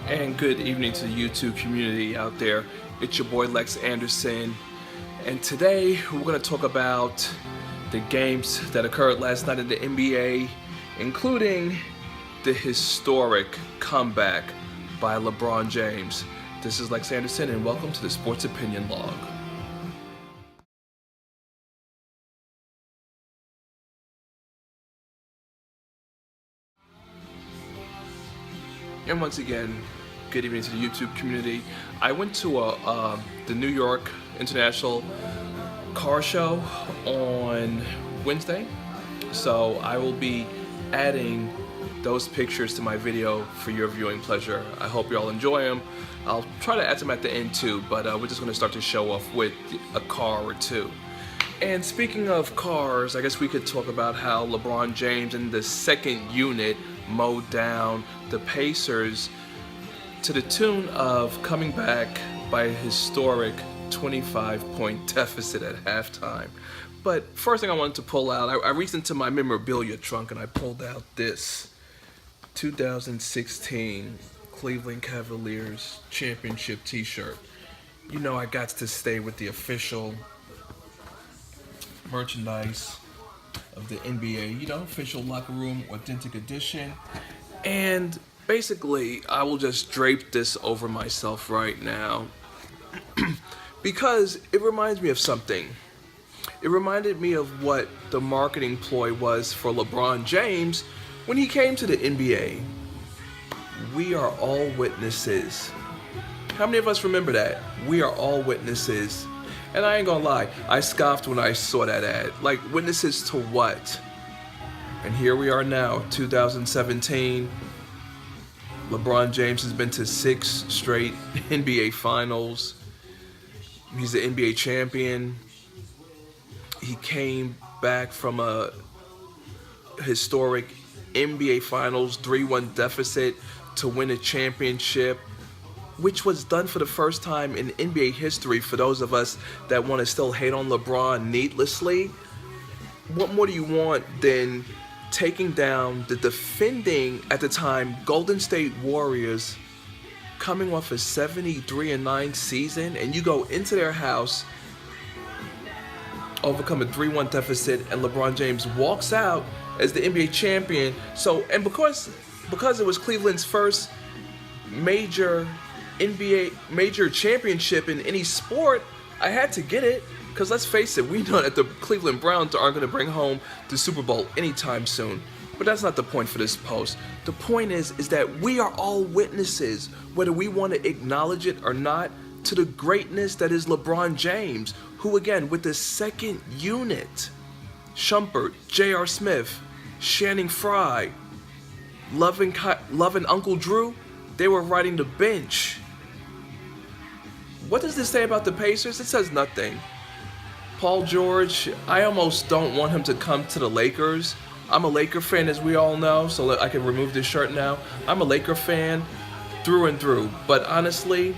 And good evening to the YouTube community out there. It's your boy Lex Anderson, and today we're going to talk about the games that occurred last night in the NBA, including the historic comeback by LeBron James. This is Lex Anderson, and welcome to the Sports Opinion Log. And once again, good evening to the YouTube community. I went to the New York International Car Show on Wednesday, so I will be adding those pictures to my video for your viewing pleasure. I hope you all enjoy them. I'll try to add them at the end too, but we're just going to start the show off with a car or two. And speaking of cars, I guess we could talk about how LeBron James and the second unit mowed down the Pacers to the tune of coming back by a historic 25-point deficit at halftime. But first thing I wanted to pull out, I reached into my memorabilia trunk and I pulled out this 2016 Cleveland Cavaliers championship t-shirt. You know I got to stay with the official merchandise of the NBA, official locker room authentic edition. And basically, I will just drape this over myself right now because it reminds me of something. It reminded me of what the marketing ploy was for LeBron James when he came to the NBA. We are all witnesses. How many of us remember that? We are all witnesses. And I ain't gonna lie, I scoffed when I saw that ad. Like, witnesses to what? And here we are now, 2017. LeBron James has been to 6 straight NBA finals. He's the NBA champion. He came back from a historic NBA finals 3-1 deficit to win a championship, which was done for the first time in NBA history. For those of us that want to still hate on LeBron needlessly, what more do you want than taking down the defending, at the time, Golden State Warriors, coming off a 73-9 season, and you go into their house, overcome a 3-1 deficit, and LeBron James walks out as the NBA champion. So, and because it was Cleveland's first major championship in any sport, I had to get it. Because let's face it, we know that the Cleveland Browns aren't going to bring home the Super Bowl anytime soon. But that's not the point for this post. The point is that we are all witnesses, whether we want to acknowledge it or not, to the greatness that is LeBron James, who again, with the second unit, Shumpert, J.R. Smith, Channing Frye, Love and Uncle Drew, they were riding the bench. What does this say about the Pacers? It says nothing. Paul George, I almost don't want him to come to the Lakers. I'm a Laker fan, as we all know, so I can remove this shirt now. I'm a Laker fan through and through. But honestly,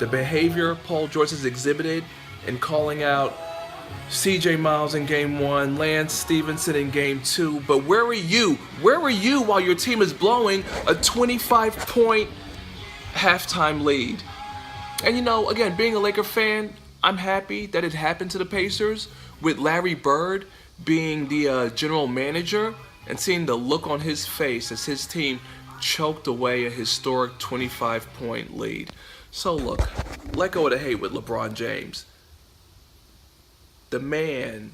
the behavior Paul George has exhibited in calling out CJ Miles in Game 1, Lance Stevenson in Game 2. But where were you? Where were you while your team is blowing a 25-point halftime lead? And again, being a Laker fan, I'm happy that it happened to the Pacers, with Larry Bird being the general manager, and seeing the look on his face as his team choked away a historic 25-point lead. So look, let go of the hate with LeBron James. The man,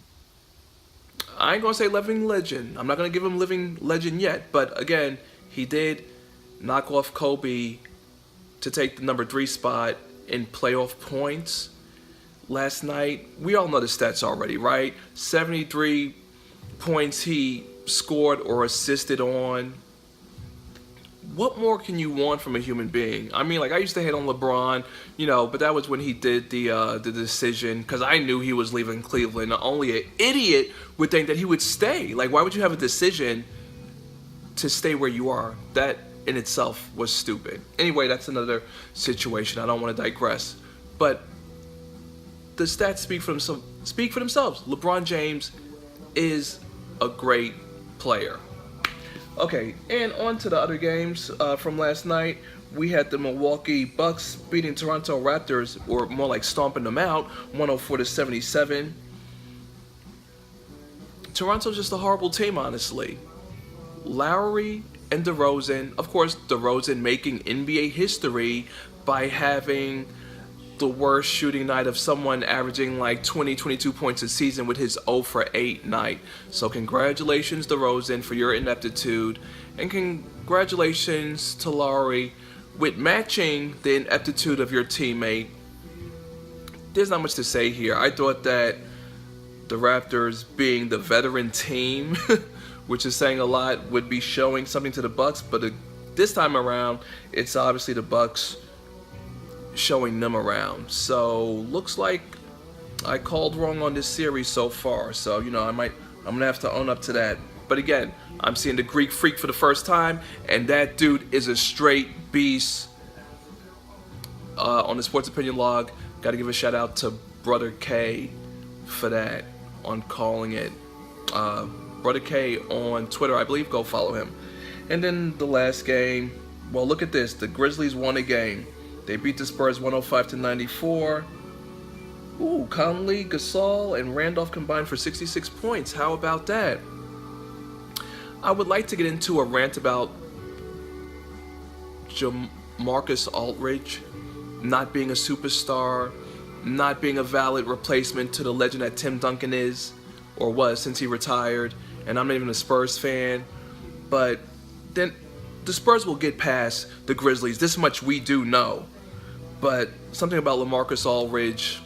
I ain't gonna say living legend. I'm not gonna give him living legend yet, but again, he did knock off Kobe to take the number 3 spot in playoff points last night. We all know the stats already, right? 73 points he scored or assisted on. What more can you want from a human being? I mean, like, I used to hate on LeBron, but that was when he did the decision, because I knew he was leaving Cleveland. Only an idiot would think that he would stay. Like, why would you have a decision to stay where you are? That in itself was stupid. Anyway, that's another situation. I don't want to digress. But the stats speak for themselves. LeBron James is a great player. Okay, and on to the other games from last night. we had the Milwaukee Bucks beating Toronto Raptors, or more like stomping them out, 104-77. Toronto's just a horrible team, honestly. Lowry and DeRozan, of course, DeRozan making NBA history by having the worst shooting night of someone averaging like 22 points a season with his 0 for 8 night. So congratulations, DeRozan, for your ineptitude, and congratulations to Lowry with matching the ineptitude of your teammate. There's not much to say here. I thought that the Raptors, being the veteran team, which is saying a lot, would be showing something to the Bucks, but this time around, it's obviously the Bucks showing them around. So looks like I called wrong on this series so far. So I'm gonna have to own up to that. But again, I'm seeing the Greek Freak for the first time, and that dude is a straight beast. On the Sports Opinion Log, got to give a shout out to Brother K for that, on calling it. Brother K on Twitter, I believe. Go follow him. And then the last game. Well, look at this. The Grizzlies won a game. They beat the Spurs 105-94. Ooh, Conley, Gasol, and Randolph combined for 66 points. How about that? I would like to get into a rant about Marcus Aldridge not being a superstar, not being a valid replacement to the legend that Tim Duncan is, or was since he retired, and I'm not even a Spurs fan. But then the Spurs will get past the Grizzlies. This much we do know. But something about LaMarcus Aldridge,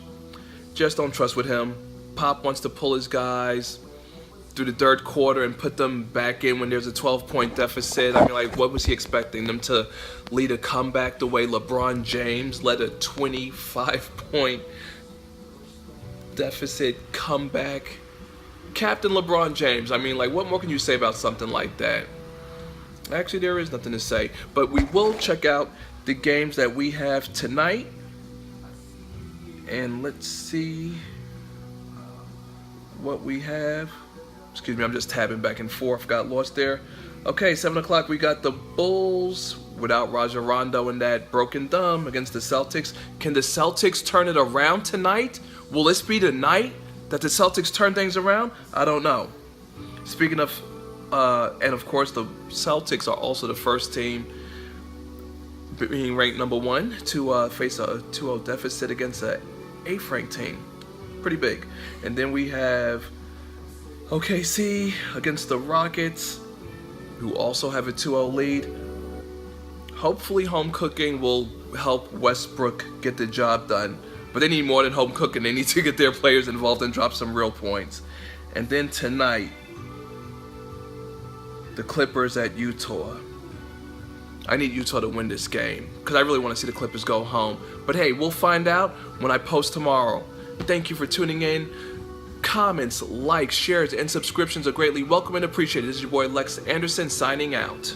just don't trust with him. Pop wants to pull his guys through the third quarter and put them back in when there's a 12-point deficit. I mean, like, what was he expecting? Them to lead a comeback the way LeBron James led a 25-point deficit comeback? Captain LeBron James. I mean, like, what more can you say about something like that? Actually, there is nothing to say. But we will check out the games that we have tonight. And let's see what we have. Excuse me, I'm just tabbing back and forth. Got lost there. Okay, 7 o'clock, we got the Bulls without Rajon Rondo and that broken thumb against the Celtics. Can the Celtics turn it around tonight? Will this be the night that the Celtics turn things around? I don't know. Speaking of, and of course, the Celtics are also the first team being ranked number 1 to face a 2-0 deficit against an 8th-ranked team. Pretty big. And then we have OKC against the Rockets, who also have a 2-0 lead. Hopefully home cooking will help Westbrook get the job done. But they need more than home cooking. They need to get their players involved and drop some real points. And then tonight, the Clippers at Utah. I need Utah to win this game because I really want to see the Clippers go home. But hey, we'll find out when I post tomorrow. Thank you for tuning in. Comments, likes, shares, and subscriptions are greatly welcome and appreciated. This is your boy Lex Anderson signing out.